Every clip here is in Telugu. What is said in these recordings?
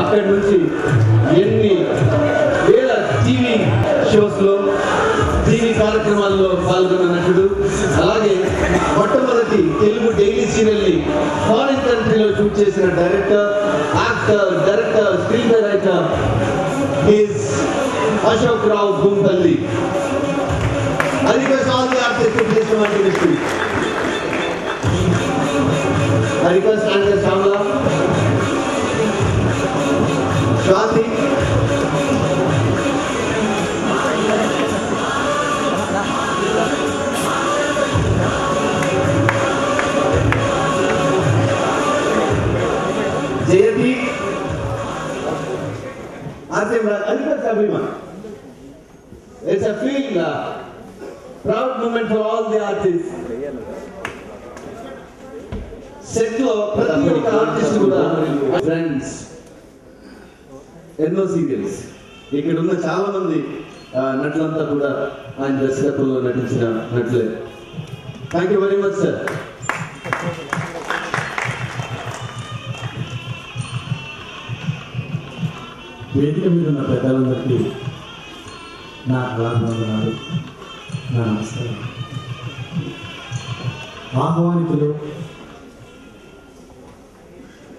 అక్కడి నుంచి ఎన్ని వేల టీవీ షోస్లో టీవీ కార్యక్రమాల్లో పాల్గొన్న నటుడు. అలాగే మొట్టమొదటి తెలుగు డైలీ సీరియల్ని ఫారిన్ కంట్రీలో షూట్ చేసిన director, actor, screen writer is Ashok Rao Gumpalli. I request all the artists to please come onto the stage. I request Andrea Shamla, Shwati, Jayati, I request everyone. It's a feel proud moment for all the artists. Set లో ప్రతి ఒక్క ఆర్టిస్ట్ కూడా ఫ్రెండ్స్, ఎన్నో సీరియల్స్. ఇక్కడ ఉన్న చాలా మంది నటులంతా కూడా ఆయన దర్శకత్వంలో నటించిన నటులే. Thank you very much sir. వేదిక మీద ఉన్న పెద్దలందరికీ నా కళాభివందనాలు, నా నమస్కారం. ఆహ్వానితులు,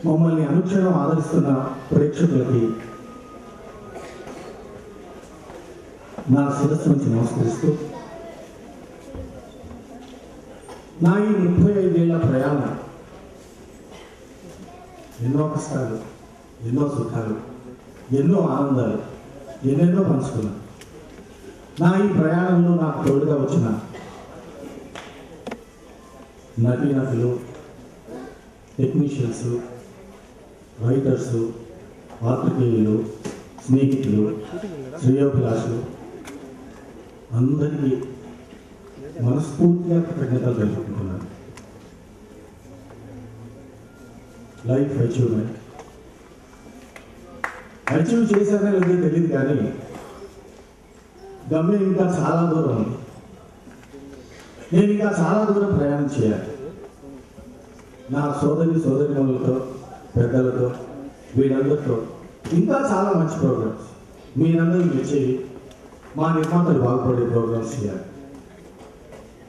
మమ్మల్ని అనుక్షణం ఆదరిస్తున్న ప్రేక్షకులకి నా శిరస్సు నుంచి నమస్కరిస్తూ, నా ఈ 35 ఏళ్ల ప్రయాణం ఎన్నో కష్టాలు, ఎన్నో సుఖాలు, ఎన్నో ఆనందాలు, ఎన్నెన్నో పంచుకున్నాను. నా ఈ ప్రయాణంలో నాకు తోడుగా వచ్చిన నటీనటులు, టెక్నీషియన్స్, రైటర్స్, పాత్రికేయులు, స్నేహితులు, శ్రేయోభిలాషులు అందరికీ మనస్ఫూర్తిగా కృతజ్ఞతలు తెలుపుకుంటున్నాను. లైఫ్ అచీవ్మెంట్ అచీవ్ చేశానో లేదో తెలియదు, కానీ గమ్యం ఇంకా చాలా దూరం ఉంది. నేను ఇంకా చాలా దూరం ప్రయాణం చేయాలి. నా సోదరిమణులతో, పెద్దలతో, వీళ్ళందరితో ఇంకా చాలా మంచి ప్రోగ్రామ్స్, మీరందరూ మెచ్చేవి, మా నిర్మాతలు బాగుపడే ప్రోగ్రామ్స్ చేయాలి.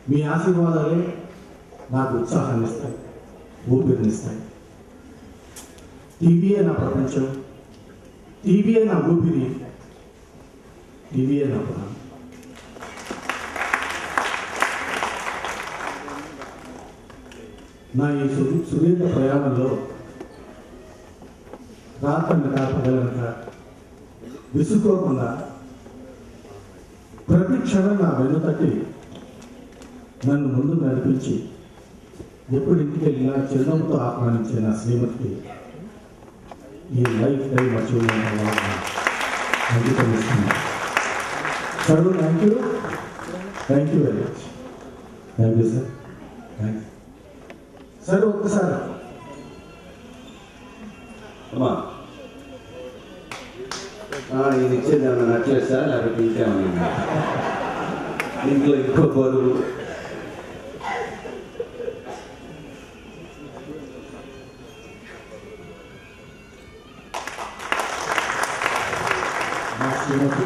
మీ ఆశీర్వాదాలే నాకు ఉత్సాహాన్ని ఇస్తాయి, ఊపిరినిస్తాయి. టీవీయే నా ప్రపంచం, టీవీయే నా ఊపిరి, టీవీయే నా ప్రాణం. నా ఈ సుదీర్ఘ ప్రయాణంలో రాత్రనక పగలనక విసుక్కోకుండా ప్రతి క్షణం నా వెన్నుతట్టి నన్ను ముందు నడిపించి ఎప్పుడు ఇంటికి వెళ్ళినా చిరునవ్వుతో ఆహ్వానించే నా శ్రీమతికి ఈ లైఫ్ టైం అచీవ్మెంట్ అంకితం ఇస్తున్నాను. Sir, thank you very much. Thank you sir. Thanks sir. ఒక్కసారి అమ్మా, ఇది ఇచ్చేది ఏమన్నా నచ్చలేదు సార్, లేకపోతే ఇంకేమన్నా ఇంట్లో ఎక్కువ బరువు? మా శ్రీమతి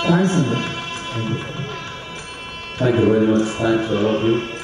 Thanks. Thank you very much. Thanks to all of you.